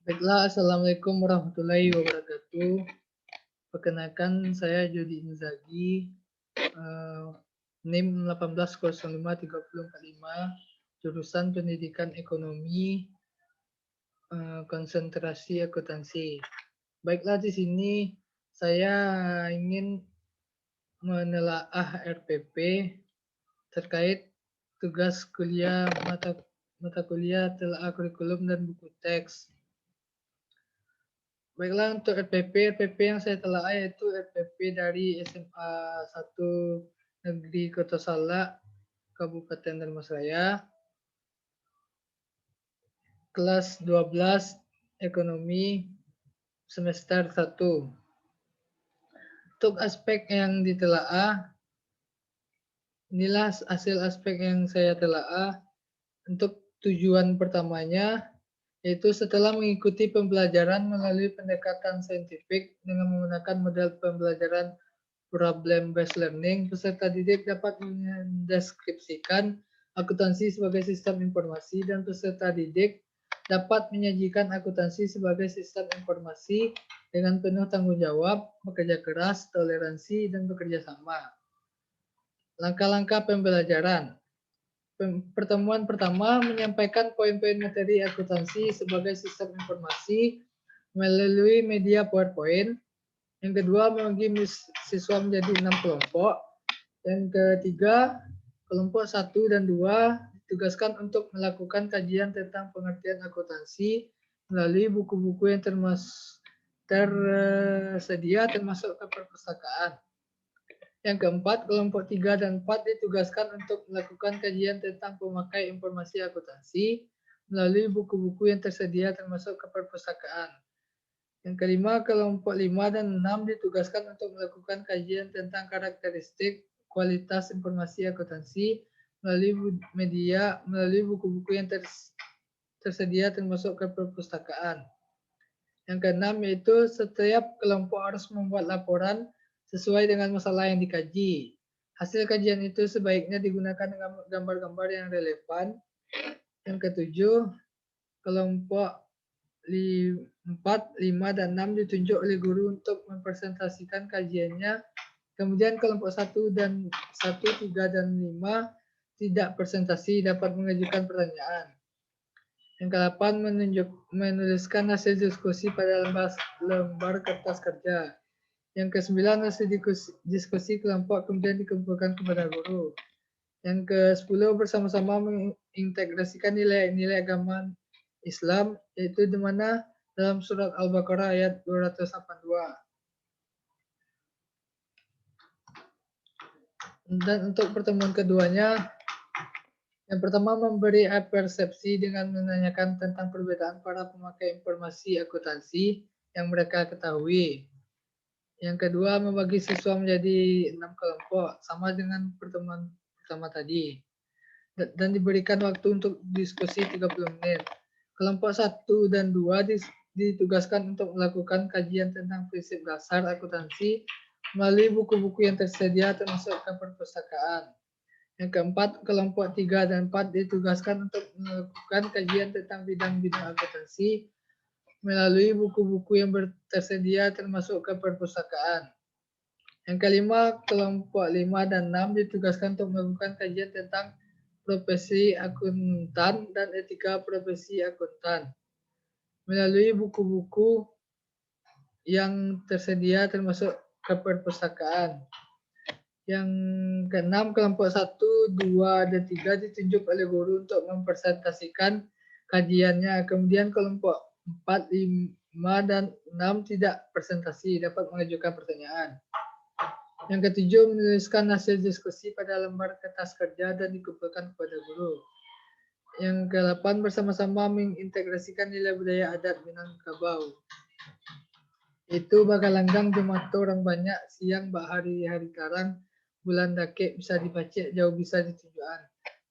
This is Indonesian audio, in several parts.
Baiklah, Assalamualaikum warahmatullahi wabarakatuh. Perkenalkan, saya Jody Inzaghi, NIM 18053045, jurusan Pendidikan Ekonomi, konsentrasi akuntansi. Baiklah, di sini saya ingin menelaah RPP terkait tugas kuliah mata kuliah, telaah kurikulum dan buku teks. Baiklah, untuk RPP yang saya telaah yaitu RPP dari SMA 1 Negeri Kota Salak, Kabupaten Dharmasraya, kelas 12 Ekonomi semester 1. Untuk aspek yang ditelaah, inilah hasil aspek yang saya telaah. Untuk tujuan pertamanya, yaitu setelah mengikuti pembelajaran melalui pendekatan saintifik dengan menggunakan model pembelajaran problem based learning, peserta didik dapat mendeskripsikan akuntansi sebagai sistem informasi dan peserta didik dapat menyajikan akuntansi sebagai sistem informasi dengan penuh tanggung jawab, bekerja keras, toleransi, dan bekerja sama. Langkah-langkah pembelajaran. Pertemuan pertama menyampaikan poin-poin materi akuntansi sebagai sistem informasi melalui media PowerPoint. Yang kedua, membagi siswa menjadi 6 kelompok. Yang ketiga, kelompok 1 dan 2 ditugaskan untuk melakukan kajian tentang pengertian akuntansi melalui buku-buku yang tersedia termasuk ke perpustakaan. Yang keempat, kelompok 3 dan 4 ditugaskan untuk melakukan kajian tentang pemakai informasi akuntansi melalui buku-buku yang tersedia termasuk ke perpustakaan. Yang kelima, kelompok 5 dan 6 ditugaskan untuk melakukan kajian tentang karakteristik kualitas informasi akuntansi melalui buku-buku yang tersedia termasuk ke perpustakaan. Yang keenam, yaitu setiap kelompok harus membuat laporan sesuai dengan masalah yang dikaji. Hasil kajian itu sebaiknya digunakan dengan gambar-gambar yang relevan. Yang ketujuh, kelompok 4, 5, dan 6 ditunjuk oleh guru untuk mempresentasikan kajiannya. Kemudian kelompok 1, 3, dan 5 tidak presentasi, dapat mengajukan pertanyaan. Yang ke-8, menuliskan hasil diskusi pada lembar kertas kerja. Yang ke-9, hasil diskusi kelompok kemudian dikumpulkan kepada guru. Yang ke-10, bersama-sama mengintegrasikan nilai-nilai agama Islam, yaitu di mana dalam surat Al-Baqarah ayat 282. Dan untuk pertemuan keduanya, yang pertama memberi persepsi dengan menanyakan tentang perbedaan para pemakai informasi akuntansi yang mereka ketahui. Yang kedua, membagi siswa menjadi 6 kelompok, sama dengan pertemuan pertama tadi. Dan diberikan waktu untuk diskusi 30 menit. Kelompok 1 dan 2 ditugaskan untuk melakukan kajian tentang prinsip dasar akuntansi melalui buku-buku yang tersedia termasuk ke perpustakaan. Yang keempat, kelompok 3 dan 4 ditugaskan untuk melakukan kajian tentang bidang-bidang akuntansi melalui buku-buku yang tersedia termasuk ke perpustakaan. Yang kelima, kelompok 5 dan 6 ditugaskan untuk melakukan kajian tentang profesi akuntan dan etika profesi akuntan melalui buku-buku yang tersedia termasuk ke perpustakaan. Yang keenam, kelompok 1, 2, dan 3 ditunjuk oleh guru untuk mempresentasikan kajiannya. Kemudian kelompok 4, 5, dan 6 tidak presentasi, dapat mengajukan pertanyaan. Yang ketujuh, menuliskan hasil diskusi pada lembar kertas kerja dan dikumpulkan kepada guru. Yang ke-8, bersama-sama mengintegrasikan nilai budaya adat Minangkabau. Itu Bagalanggang Jemato orang banyak, siang bak hari-hari karang, bulan dakek bisa dibacek, jauh bisa ditunjukan.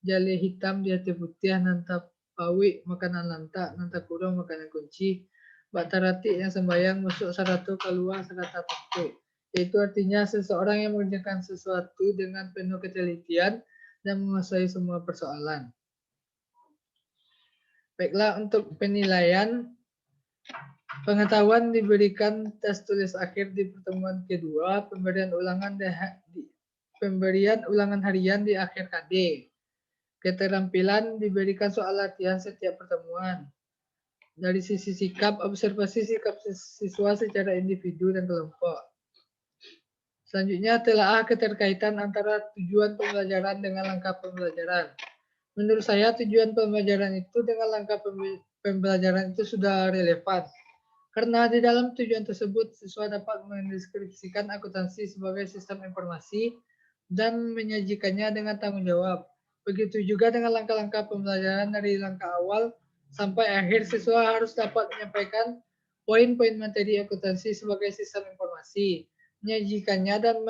Jale hitam di hati putih, nanta pawik makanan lantak, nanta kurang makanan kunci. Bak taratik yang sembayang masuk saratu keluar serata pekuk. Itu artinya seseorang yang mengerjakan sesuatu dengan penuh ketelitian dan menguasai semua persoalan. Baiklah, untuk penilaian, pengetahuan diberikan tes tulis akhir di pertemuan kedua, pemberian ulangan harian di akhir KD. Keterampilan diberikan soal latihan setiap pertemuan. Dari sisi sikap, observasi sikap siswa secara individu dan kelompok. Selanjutnya, telaah keterkaitan antara tujuan pembelajaran dengan langkah pembelajaran. Menurut saya, tujuan pembelajaran itu dengan langkah pembelajaran itu sudah relevan. Karena di dalam tujuan tersebut, siswa dapat mendeskripsikan akuntansi sebagai sistem informasi dan menyajikannya dengan tanggung jawab. Begitu juga dengan langkah-langkah pembelajaran dari langkah awal sampai akhir, siswa harus dapat menyampaikan poin-poin materi akuntansi sebagai sistem informasi, menyajikannya dan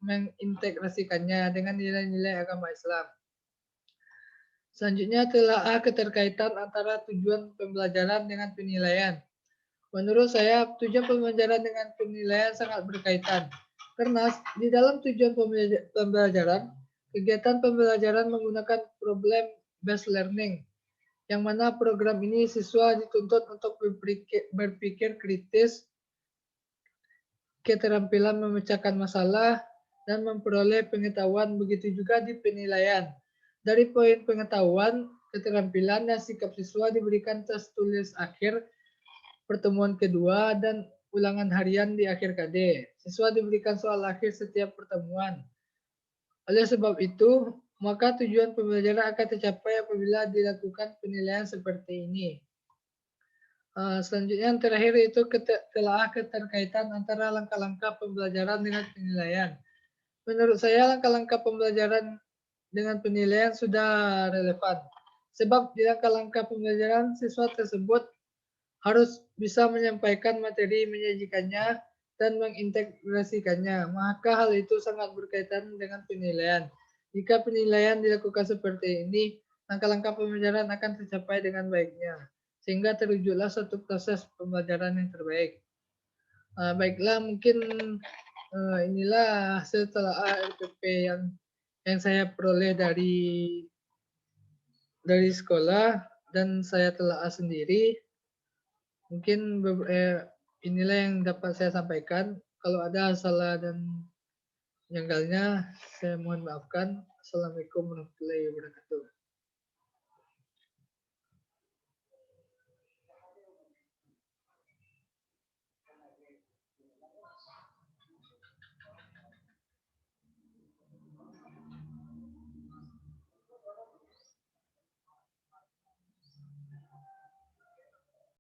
mengintegrasikannya dengan nilai-nilai agama Islam. Selanjutnya, telaah keterkaitan antara tujuan pembelajaran dengan penilaian. Menurut saya, tujuan pembelajaran dengan penilaian sangat berkaitan. Karena di dalam tujuan pembelajaran, kegiatan pembelajaran menggunakan problem based learning, yang mana program ini siswa dituntut untuk berpikir kritis, keterampilan memecahkan masalah, dan memperoleh pengetahuan. Begitu juga di penilaian. Dari poin pengetahuan, keterampilan, dan sikap siswa diberikan tes tulis akhir pertemuan kedua dan ulangan harian di akhir KD. Siswa diberikan soal akhir setiap pertemuan. Oleh sebab itu, maka tujuan pembelajaran akan tercapai apabila dilakukan penilaian seperti ini. Selanjutnya yang terakhir itu telaah keterkaitan antara langkah-langkah pembelajaran dengan penilaian. Menurut saya langkah-langkah pembelajaran dengan penilaian sudah relevan. Sebab di langkah-langkah pembelajaran siswa tersebut harus bisa menyampaikan materi, menyajikannya, dan mengintegrasikannya. Maka hal itu sangat berkaitan dengan penilaian. Jika penilaian dilakukan seperti ini, langkah-langkah pembelajaran akan tercapai dengan baiknya, sehingga terwujudlah suatu proses pembelajaran yang terbaik. Baiklah, mungkin inilah hasil telaah LPP yang saya peroleh dari sekolah dan saya telaah sendiri. Mungkin inilah yang dapat saya sampaikan. Kalau ada salah dan janggalnya, saya mohon maafkan. Assalamualaikum warahmatullahi wabarakatuh.